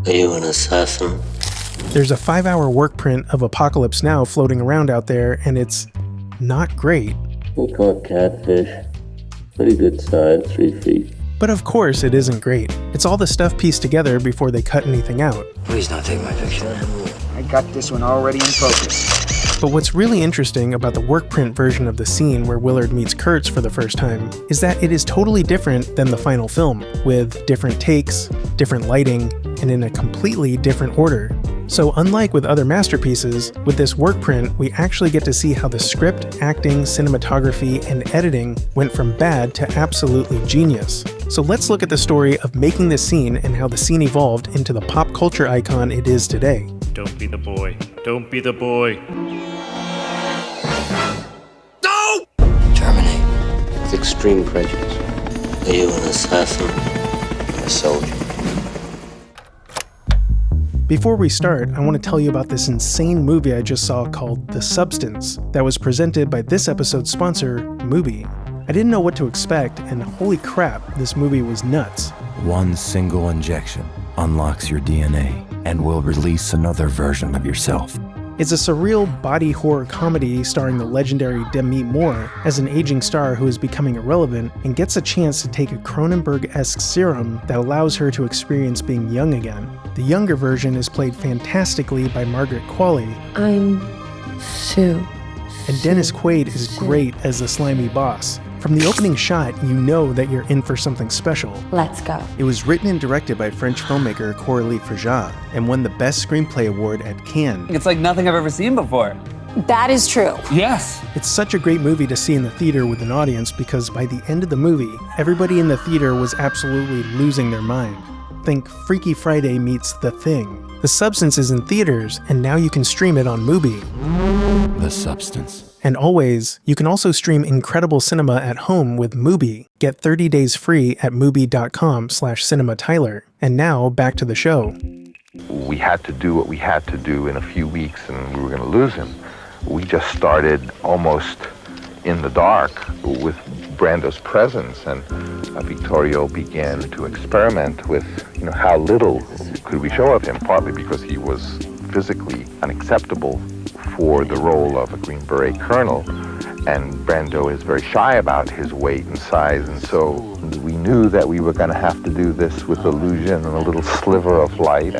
Are you an assassin? There's a 5-hour work print of Apocalypse Now floating around out there, and it's not great. We caught catfish. Pretty good size, 3 feet. But of course it isn't great. It's all the stuff pieced together before they cut anything out. Please don't take my picture. I got this one already in focus. But what's really interesting about the work print version of the scene where Willard meets Kurtz for the first time is that it is totally different than the final film, with different takes, different lighting, and in a completely different order. So unlike with other masterpieces, with this work print, we actually get to see how the script, acting, cinematography, and editing went from bad to absolutely genius. So let's look at the story of making this scene and how the scene evolved into the pop culture icon it is today. Don't be the boy. Don't be the boy. No! Terminate. With extreme prejudice. Are you an assassin? A soldier. Before we start, I want to tell you about this insane movie I just saw called The Substance that was presented by this episode's sponsor, Mubi. I didn't know what to expect, and holy crap, this movie was nuts. One single injection unlocks your DNA and will release another version of yourself. It's a surreal body horror comedy starring the legendary Demi Moore as an aging star who is becoming irrelevant and gets a chance to take a Cronenberg-esque serum that allows her to experience being young again. The younger version is played fantastically by Margaret Qualley. I'm Sue. And Dennis Quaid is great as the slimy boss. From the opening shot, you know that you're in for something special. Let's go. It was written and directed by French filmmaker Coralie Frejat and won the Best Screenplay Award at Cannes. It's like nothing I've ever seen before. That is true. Yes. It's such a great movie to see in the theater with an audience because by the end of the movie, everybody in the theater was absolutely losing their mind. Think Freaky Friday meets The Thing. The Substance is in theaters, and now you can stream it on Mubi. The Substance. And always, you can also stream incredible cinema at home with Mubi. Get 30 days free at mubi.com/cinematyler. And now, back to the show. We had to do what we had to do in a few weeks and we were going to lose him. We just started almost in the dark with Brando's presence, and Vittorio began to experiment with, how little could we show of him, partly because he was physically unacceptable for the role of a Green Beret colonel, and Brando is very shy about his weight and size, and so we knew that we were going to have to do this with illusion and a little sliver of light.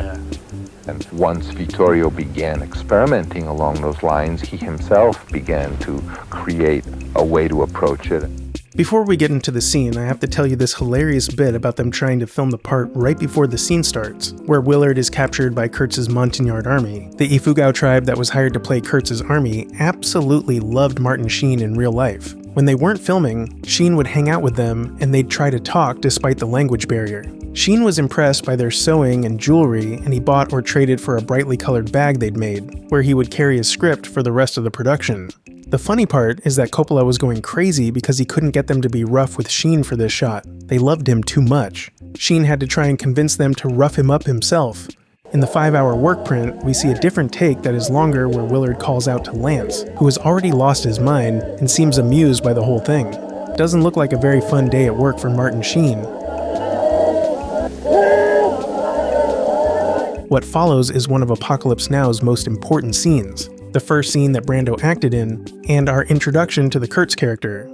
And once Vittorio began experimenting along those lines, he himself began to create a way to approach it. Before we get into the scene, I have to tell you this hilarious bit about them trying to film the part right before the scene starts, where Willard is captured by Kurtz's Montagnard army. The Ifugao tribe that was hired to play Kurtz's army absolutely loved Martin Sheen in real life. When they weren't filming, Sheen would hang out with them and they'd try to talk despite the language barrier. Sheen was impressed by their sewing and jewelry, and he bought or traded for a brightly colored bag they'd made, where he would carry his script for the rest of the production. The funny part is that Coppola was going crazy because he couldn't get them to be rough with Sheen for this shot. They loved him too much. Sheen had to try and convince them to rough him up himself. In the 5-hour work print, we see a different take that is longer where Willard calls out to Lance, who has already lost his mind and seems amused by the whole thing. Doesn't look like a very fun day at work for Martin Sheen. What follows is one of Apocalypse Now's most important scenes, the first scene that Brando acted in, and our introduction to the Kurtz character.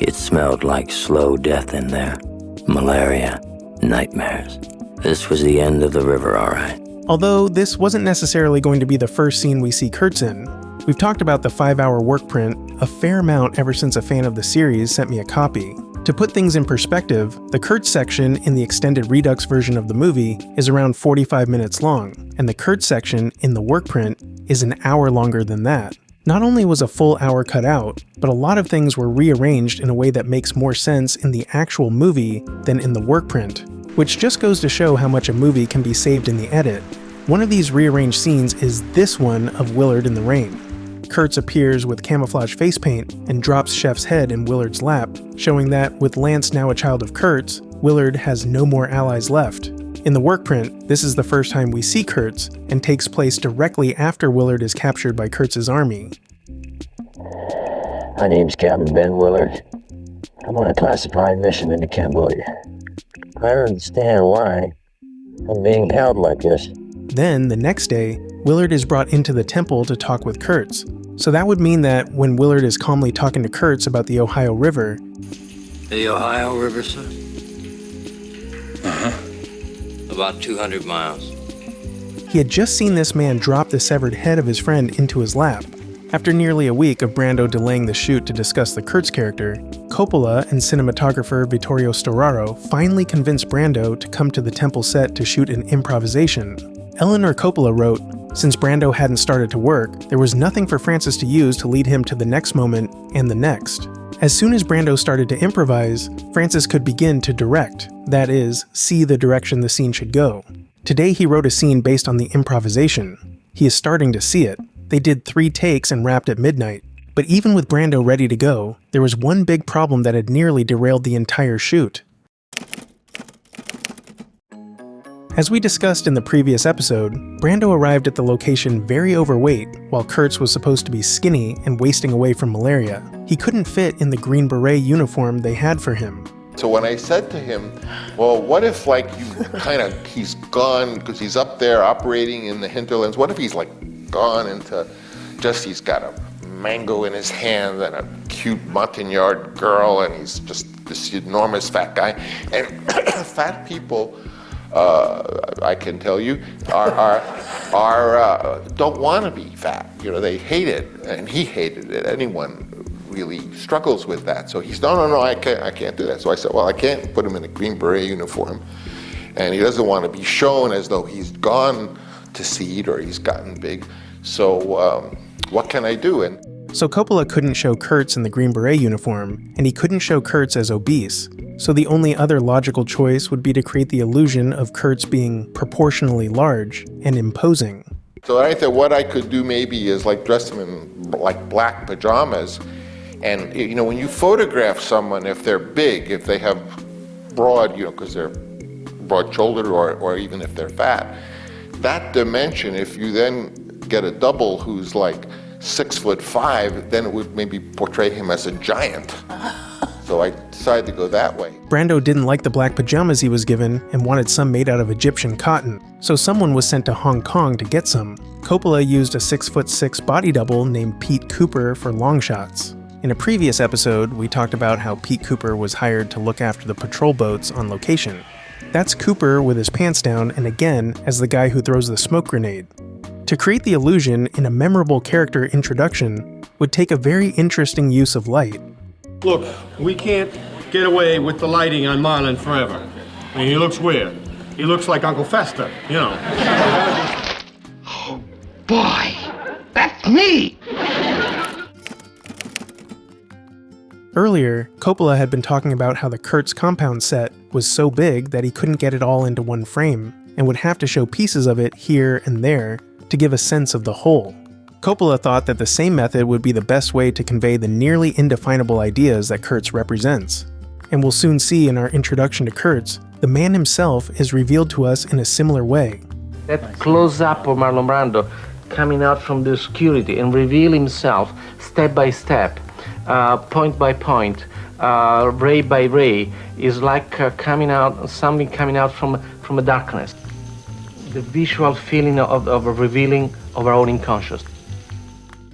It smelled like slow death in there. Malaria. Nightmares. This was the end of the river, all right. Although this wasn't necessarily going to be the first scene we see Kurtz in. We've talked about the 5-hour work print a fair amount ever since a fan of the series sent me a copy. To put things in perspective, the Kurtz section in the extended Redux version of the movie is around 45 minutes long, and the Kurtz section in the work print is an hour longer than that. Not only was a full hour cut out, but a lot of things were rearranged in a way that makes more sense in the actual movie than in the work print, which just goes to show how much a movie can be saved in the edit. One of these rearranged scenes is this one of Willard in the rain. Kurtz appears with camouflage face paint and drops Chef's head in Willard's lap, showing that, with Lance now a child of Kurtz, Willard has no more allies left. In the work print, this is the first time we see Kurtz, and takes place directly after Willard is captured by Kurtz's army. My name's Captain Ben Willard. I'm on a classified mission into Cambodia. I don't understand why, I'm being held like this. Then, the next day, Willard is brought into the temple to talk with Kurtz. So that would mean that when Willard is calmly talking to Kurtz about the Ohio River... The Ohio River, sir? About 200 miles. He had just seen this man drop the severed head of his friend into his lap. After nearly a week of Brando delaying the shoot to discuss the Kurtz character, Coppola and cinematographer Vittorio Storaro finally convinced Brando to come to the temple set to shoot an improvisation. Eleanor Coppola wrote, "Since Brando hadn't started to work, there was nothing for Francis to use to lead him to the next moment and the next. As soon as Brando started to improvise, Francis could begin to direct, that is, see the direction the scene should go. Today he wrote a scene based on the improvisation. He is starting to see it. They did 3 takes and wrapped at midnight. But even with Brando ready to go, there was one big problem that had nearly derailed the entire shoot. As we discussed in the previous episode, Brando arrived at the location very overweight, while Kurtz was supposed to be skinny and wasting away from malaria. He couldn't fit in the Green Beret uniform they had for him. So when I said to him, well, what if he's gone, because he's up there operating in the hinterlands, what if he's gone into he's got a mango in his hand and a cute Montagnard girl, and he's just this enormous fat guy. And fat people, I can tell you, don't want to be fat. They hate it, and he hated it. Anyone really struggles with that. So he's, no, I can't do that. So I said, well, I can't put him in a Green Beret uniform, and he doesn't want to be shown as though he's gone to seed or he's gotten big. So what can I do? So Coppola couldn't show Kurtz in the Green Beret uniform, and he couldn't show Kurtz as obese. So the only other logical choice would be to create the illusion of Kurtz being proportionally large and imposing. So I thought what I could do maybe is dress him in black pajamas. And when you photograph someone, if they're big, if they have broad, because they're broad-shouldered, or even if they're fat, that dimension, if you then get a double who's 6'5", then it would maybe portray him as a giant. So I decided to go that way. Brando didn't like the black pajamas he was given and wanted some made out of Egyptian cotton, so someone was sent to Hong Kong to get some. Coppola used a 6'6" body double named Pete Cooper for long shots. In a previous episode, we talked about how Pete Cooper was hired to look after the patrol boats on location. That's Cooper with his pants down and again as the guy who throws the smoke grenade. To create the illusion in a memorable character introduction would take a very interesting use of light. Look, we can't get away with the lighting on Marlin forever. I mean, he looks weird. He looks like Uncle Fester, Oh, boy, that's me! Earlier, Coppola had been talking about how the Kurtz compound set was so big that he couldn't get it all into one frame, and would have to show pieces of it here and there to give a sense of the whole. Coppola thought that the same method would be the best way to convey the nearly indefinable ideas that Kurtz represents. And we'll soon see in our introduction to Kurtz, the man himself is revealed to us in a similar way. That close-up of Marlon Brando coming out from the obscurity and reveal himself step by step, point by point, ray by ray, is like something coming out from a darkness. The visual feeling of a revealing of our own unconscious.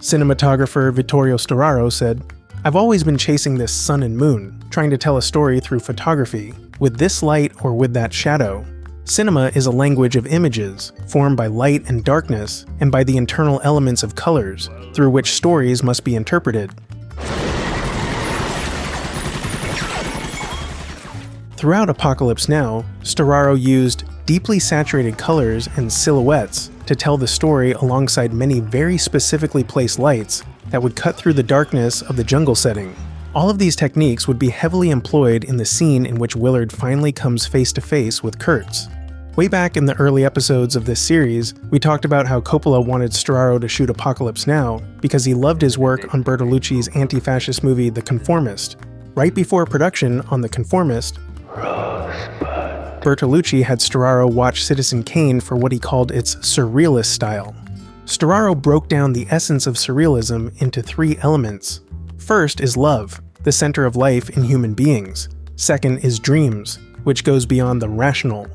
Cinematographer Vittorio Storaro said, "I've always been chasing this sun and moon, trying to tell a story through photography, with this light or with that shadow. Cinema is a language of images, formed by light and darkness, and by the internal elements of colors, through which stories must be interpreted." Throughout Apocalypse Now, Storaro used deeply saturated colors and silhouettes to tell the story alongside many very specifically placed lights that would cut through the darkness of the jungle setting. All of these techniques would be heavily employed in the scene in which Willard finally comes face to face with Kurtz. Way back in the early episodes of this series, we talked about how Coppola wanted Storaro to shoot Apocalypse Now because he loved his work on Bertolucci's anti-fascist movie The Conformist. Right before production on The Conformist, Bertolucci had Storaro watch Citizen Kane for what he called its surrealist style. Storaro broke down the essence of surrealism into 3 elements. First is love, the center of life in human beings. Second is dreams, which goes beyond the rational.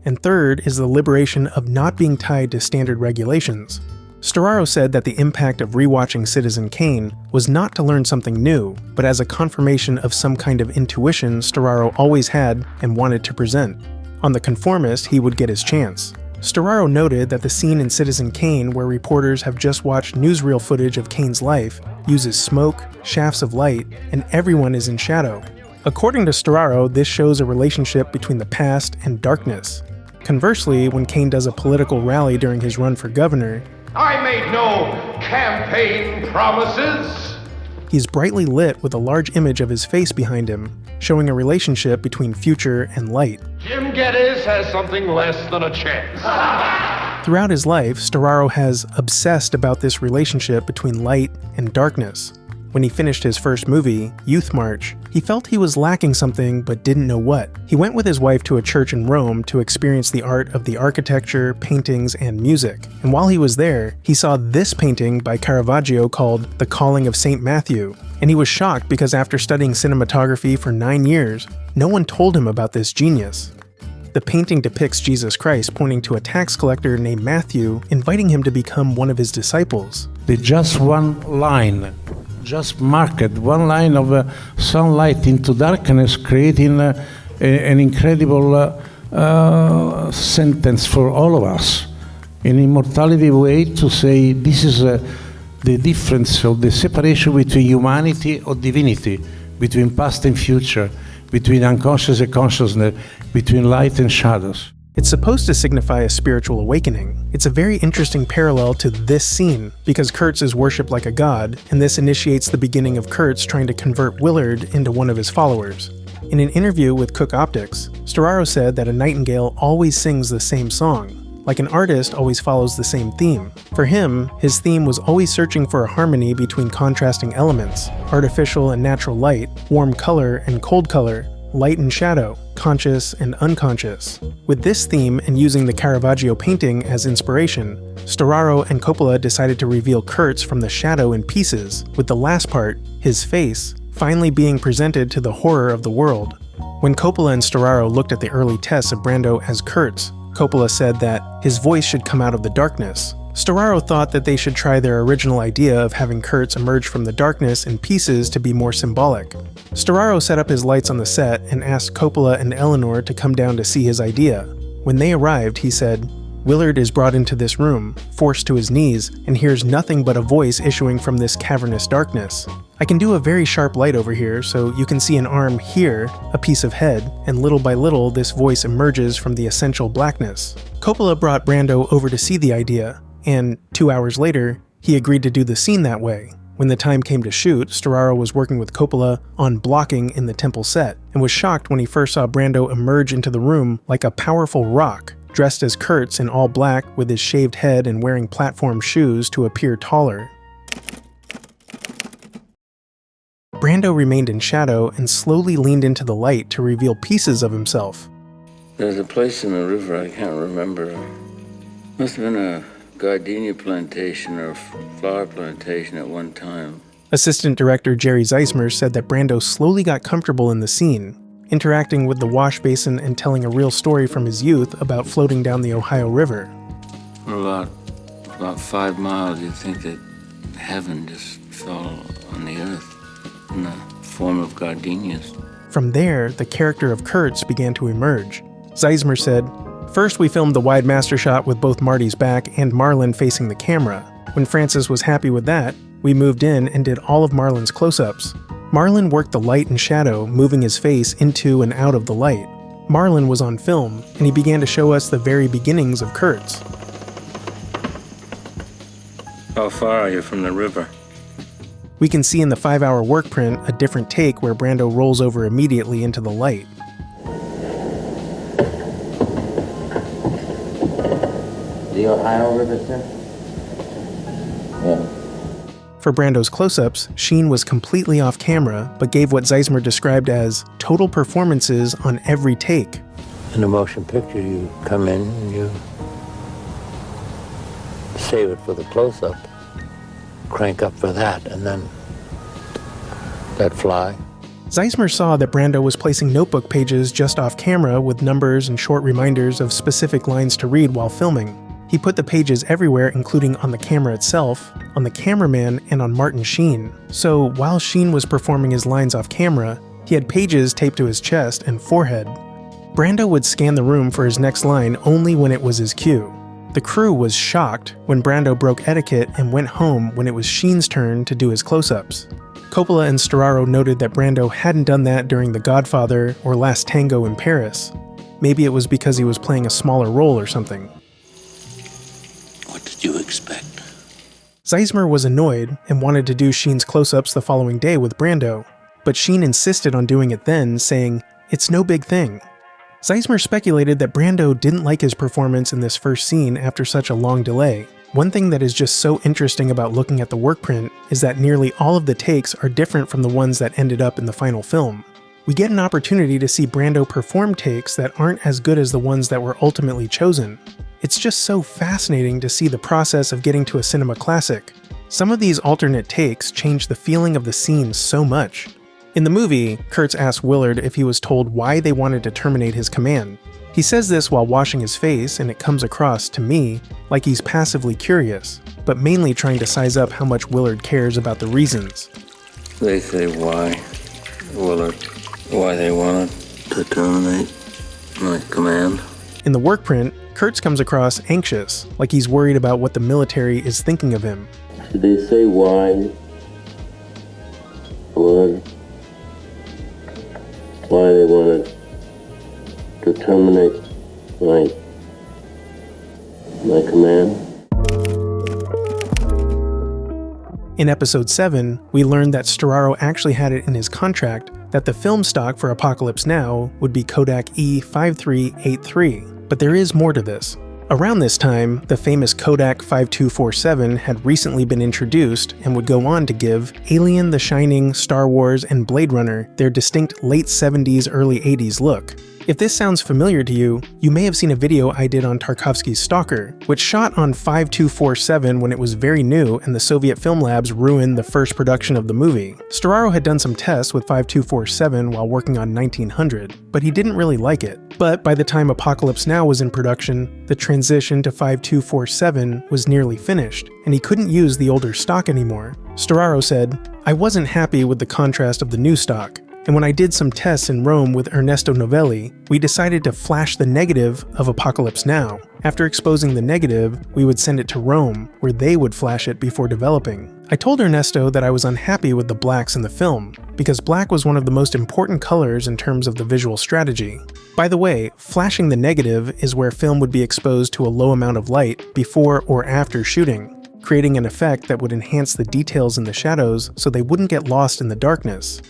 And third is the liberation of not being tied to standard regulations. Storaro said that the impact of rewatching Citizen Kane was not to learn something new, but as a confirmation of some kind of intuition Storaro always had and wanted to present. On The Conformist, he would get his chance. Storaro noted that the scene in Citizen Kane where reporters have just watched newsreel footage of Kane's life uses smoke, shafts of light, and everyone is in shadow. According to Storaro, this shows a relationship between the past and darkness. Conversely, when Kane does a political rally during his run for governor, I made no campaign promises. He's brightly lit with a large image of his face behind him, showing a relationship between future and light. Jim Geddes has something less than a chance. Throughout his life, Storaro has obsessed about this relationship between light and darkness. When he finished his first movie, Youth March, he felt he was lacking something but didn't know what. He went with his wife to a church in Rome to experience the art of the architecture, paintings, and music. And while he was there, he saw this painting by Caravaggio called The Calling of St. Matthew. And he was shocked because after studying cinematography for 9 years, no one told him about this genius. The painting depicts Jesus Christ pointing to a tax collector named Matthew, inviting him to become one of his disciples. Just one line. Just marked one line of sunlight into darkness, creating an incredible sentence for all of us. An immortality way to say this is the difference of the separation between humanity or divinity, between past and future, between unconscious and consciousness, between light and shadows. It's supposed to signify a spiritual awakening. It's a very interesting parallel to this scene, because Kurtz is worshipped like a god, and this initiates the beginning of Kurtz trying to convert Willard into one of his followers. In an interview with Cook Optics, Storaro said that a nightingale always sings the same song, like an artist always follows the same theme. For him, his theme was always searching for a harmony between contrasting elements, artificial and natural light, warm color and cold color, light and shadow, conscious and unconscious. With this theme and using the Caravaggio painting as inspiration, Storaro and Coppola decided to reveal Kurtz from the shadow in pieces, with the last part, his face, finally being presented to the horror of the world. When Coppola and Storaro looked at the early tests of Brando as Kurtz, Coppola said that his voice should come out of the darkness. Storaro thought that they should try their original idea of having Kurtz emerge from the darkness in pieces to be more symbolic. Storaro set up his lights on the set and asked Coppola and Eleanor to come down to see his idea. When they arrived, he said, "Willard is brought into this room, forced to his knees, and hears nothing but a voice issuing from this cavernous darkness. I can do a very sharp light over here, so you can see an arm here, a piece of head, and little by little this voice emerges from the essential blackness." Coppola brought Brando over to see the idea, and 2 hours later, he agreed to do the scene that way. When the time came to shoot, Storaro was working with Coppola on blocking in the temple set, and was shocked when he first saw Brando emerge into the room like a powerful rock, dressed as Kurtz in all black with his shaved head and wearing platform shoes to appear taller. Brando remained in shadow and slowly leaned into the light to reveal pieces of himself. There's a place in the river, I can't remember. Must have been a gardenia plantation or flower plantation at one time. Assistant director Jerry Zeismer said that Brando slowly got comfortable in the scene, interacting with the wash basin and telling a real story from his youth about floating down the Ohio River. For about 5 miles, you'd think that heaven just fell on the earth in the form of gardenias. From there, the character of Kurtz began to emerge. Zeismer said, "First we filmed the wide master shot with both Marty's back and Marlon facing the camera. When Francis was happy with that, we moved in and did all of Marlon's close-ups. Marlon worked the light and shadow, moving his face into and out of the light. Marlon was on film, and he began to show us the very beginnings of Kurtz." How far are you from the river? We can see in the 5-hour work print a different take where Brando rolls over immediately into the light. The Ohio River, sir? Yeah. For Brando's close-ups, Sheen was completely off camera, but gave what Zeismer described as total performances on every take. In a motion picture, you come in and you save it for the close-up, crank up for that, and then that fly. Zeismer saw that Brando was placing notebook pages just off camera with numbers and short reminders of specific lines to read while filming. He put the pages everywhere, including on the camera itself, on the cameraman, and on Martin Sheen. So while Sheen was performing his lines off camera, he had pages taped to his chest and forehead. Brando would scan the room for his next line only when it was his cue. The crew was shocked when Brando broke etiquette and went home when it was Sheen's turn to do his close-ups. Coppola and Storaro noted that Brando hadn't done that during The Godfather or Last Tango in Paris. Maybe it was because he was playing a smaller role or something. What did you expect? Zeismer was annoyed and wanted to do Sheen's close-ups the following day with Brando, but Sheen insisted on doing it then, saying, "It's no big thing." Zeismer speculated that Brando didn't like his performance in this first scene after such a long delay. One thing that is just so interesting about looking at the work print is that nearly all of the takes are different from the ones that ended up in the final film. We get an opportunity to see Brando perform takes that aren't as good as the ones that were ultimately chosen. It's just so fascinating to see the process of getting to a cinema classic. Some of these alternate takes change the feeling of the scene so much. In the movie, Kurtz asks Willard if he was told why they wanted to terminate his command. He says this while washing his face, and it comes across, to me, like he's passively curious, but mainly trying to size up how much Willard cares about the reasons. They say why, Willard, why they wanted to terminate my command. In the work print, Kurtz comes across anxious, like he's worried about what the military is thinking of him. Did they say why, Willard? Why they wanted to terminate my command? In episode 7, we learned that Storaro actually had it in his contract that the film stock for Apocalypse Now would be Kodak E5383, but there is more to this. Around this time, the famous Kodak 5247 had recently been introduced and would go on to give Alien, The Shining, Star Wars, and Blade Runner their distinct late 70s, early 80s look. If this sounds familiar to you, you may have seen a video I did on Tarkovsky's Stalker, which shot on 5247 when it was very new and the Soviet film labs ruined the first production of the movie. Storaro had done some tests with 5247 while working on 1900, but he didn't really like it. But by the time Apocalypse Now was in production, the transition to 5247 was nearly finished, and he couldn't use the older stock anymore. Storaro said, "I wasn't happy with the contrast of the new stock. And when I did some tests in Rome with Ernesto Novelli, we decided to flash the negative of Apocalypse Now. After exposing the negative, we would send it to Rome, where they would flash it before developing. I told Ernesto that I was unhappy with the blacks in the film, because black was one of the most important colors in terms of the visual strategy. By the way, flashing the negative is where film would be exposed to a low amount of light before or after shooting, creating an effect that would enhance the details in the shadows so they wouldn't get lost in the darkness."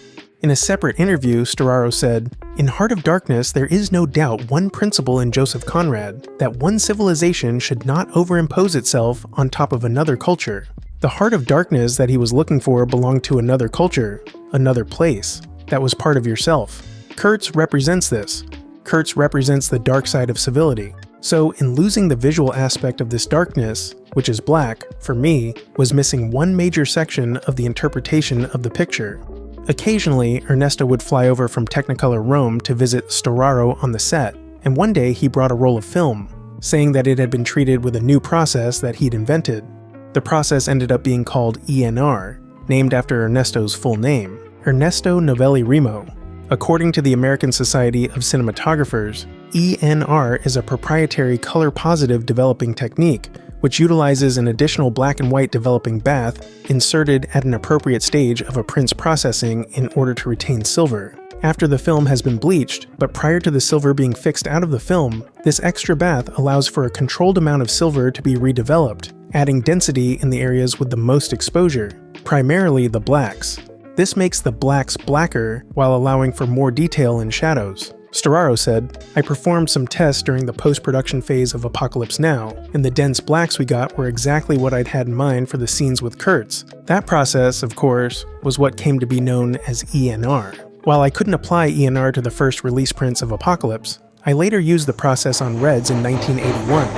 In a separate interview, Storaro said, "In Heart of Darkness, there is no doubt one principle in Joseph Conrad, that one civilization should not overimpose itself on top of another culture. The Heart of Darkness that he was looking for belonged to another culture, another place, that was part of yourself. Kurtz represents this. Kurtz represents the dark side of civility. So in losing the visual aspect of this darkness, which is black, for me, was missing one major section of the interpretation of the picture." Occasionally, Ernesto would fly over from Technicolor Rome to visit Storaro on the set, and one day he brought a roll of film, saying that it had been treated with a new process that he'd invented. The process ended up being called ENR, named after Ernesto's full name, Ernesto Novelli Remo. According to the American Society of Cinematographers, ENR is a proprietary color-positive developing technique, which utilizes an additional black and white developing bath inserted at an appropriate stage of a print's processing in order to retain silver. After the film has been bleached, but prior to the silver being fixed out of the film, this extra bath allows for a controlled amount of silver to be redeveloped, adding density in the areas with the most exposure, primarily the blacks. This makes the blacks blacker while allowing for more detail in shadows. Storaro said, "I performed some tests during the post-production phase of Apocalypse Now, and the dense blacks we got were exactly what I'd had in mind for the scenes with Kurtz. That process, of course, was what came to be known as ENR. While I couldn't apply ENR to the first release prints of Apocalypse, I later used the process on Reds in 1981.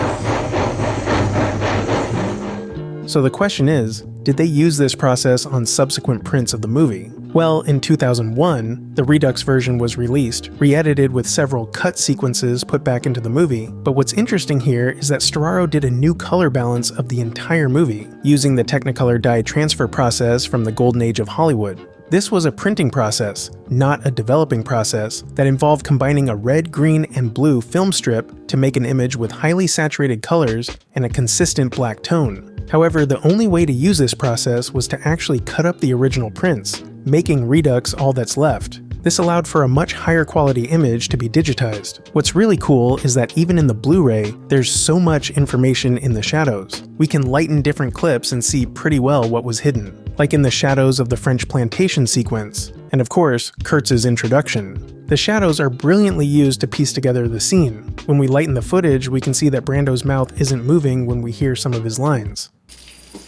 So the question is, did they use this process on subsequent prints of the movie? Well, in 2001, the Redux version was released, re-edited with several cut sequences put back into the movie, but what's interesting here is that Storaro did a new color balance of the entire movie, using the Technicolor dye transfer process from the golden age of Hollywood. This was a printing process, not a developing process, that involved combining a red, green, and blue film strip to make an image with highly saturated colors and a consistent black tone. However, the only way to use this process was to actually cut up the original prints, making Redux all that's left. This allowed for a much higher quality image to be digitized. What's really cool is that even in the Blu-ray, there's so much information in the shadows. We can lighten different clips and see pretty well what was hidden, like in the shadows of the French plantation sequence, and of course, Kurtz's introduction. The shadows are brilliantly used to piece together the scene. When we lighten the footage, we can see that Brando's mouth isn't moving when we hear some of his lines.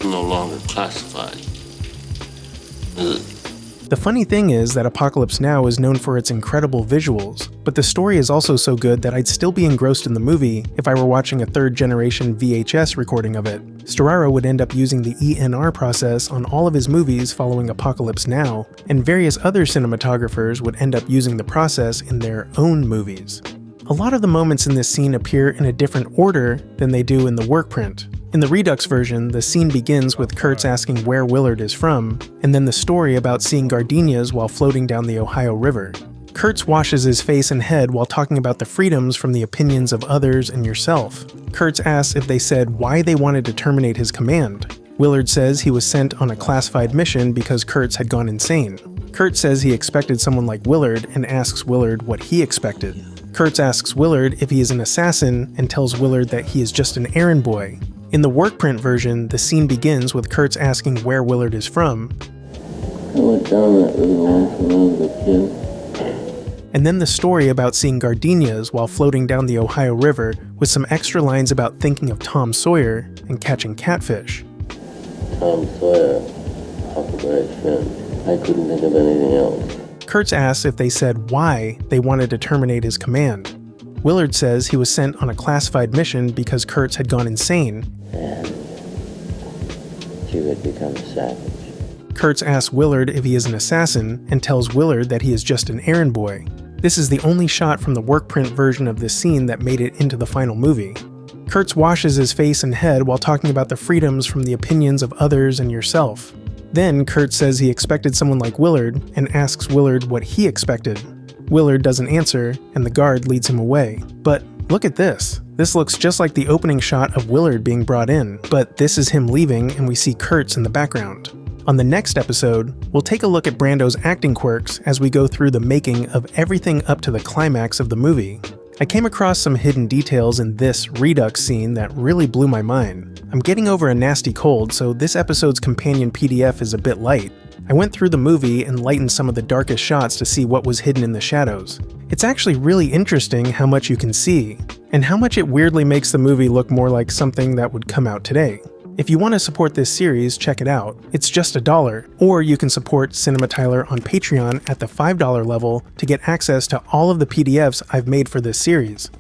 No longer classified. The funny thing is that Apocalypse Now is known for its incredible visuals, but the story is also so good that I'd still be engrossed in the movie if I were watching a third-generation VHS recording of it. Storaro would end up using the ENR process on all of his movies following Apocalypse Now, and various other cinematographers would end up using the process in their own movies. A lot of the moments in this scene appear in a different order than they do in the work print. In the Redux version, the scene begins with Kurtz asking where Willard is from, and then the story about seeing gardenias while floating down the Ohio River. Kurtz washes his face and head while talking about the freedoms from the opinions of others and yourself. Kurtz asks if they said why they wanted to terminate his command. Willard says he was sent on a classified mission because Kurtz had gone insane. Kurtz says he expected someone like Willard and asks Willard what he expected. Kurtz asks Willard if he is an assassin and tells Willard that he is just an errand boy. In the work print version, the scene begins with Kurtz asking where Willard is from. I went down that river once when I was a kid. And then the story about seeing gardenias while floating down the Ohio River with some extra lines about thinking of Tom Sawyer and catching catfish. Tom Sawyer, Huckleberry's friend. I couldn't think of anything else. Kurtz asks if they said why they wanted to terminate his command. Willard says he was sent on a classified mission because Kurtz had gone insane. And you had become a savage. Kurtz asks Willard if he is an assassin and tells Willard that he is just an errand boy. This is the only shot from the work print version of this scene that made it into the final movie. Kurtz washes his face and head while talking about the freedoms from the opinions of others and yourself. Then Kurtz says he expected someone like Willard and asks Willard what he expected. Willard doesn't answer, and the guard leads him away. But look at this. This looks just like the opening shot of Willard being brought in, but this is him leaving and we see Kurtz in the background. On the next episode, we'll take a look at Brando's acting quirks as we go through the making of everything up to the climax of the movie. I came across some hidden details in this Redux scene that really blew my mind. I'm getting over a nasty cold, so this episode's companion PDF is a bit light. I went through the movie and lightened some of the darkest shots to see what was hidden in the shadows. It's actually really interesting how much you can see, and how much it weirdly makes the movie look more like something that would come out today. If you want to support this series, check it out. It's just $1, or you can support Cinema Tyler on Patreon at the $5 level to get access to all of the PDFs I've made for this series.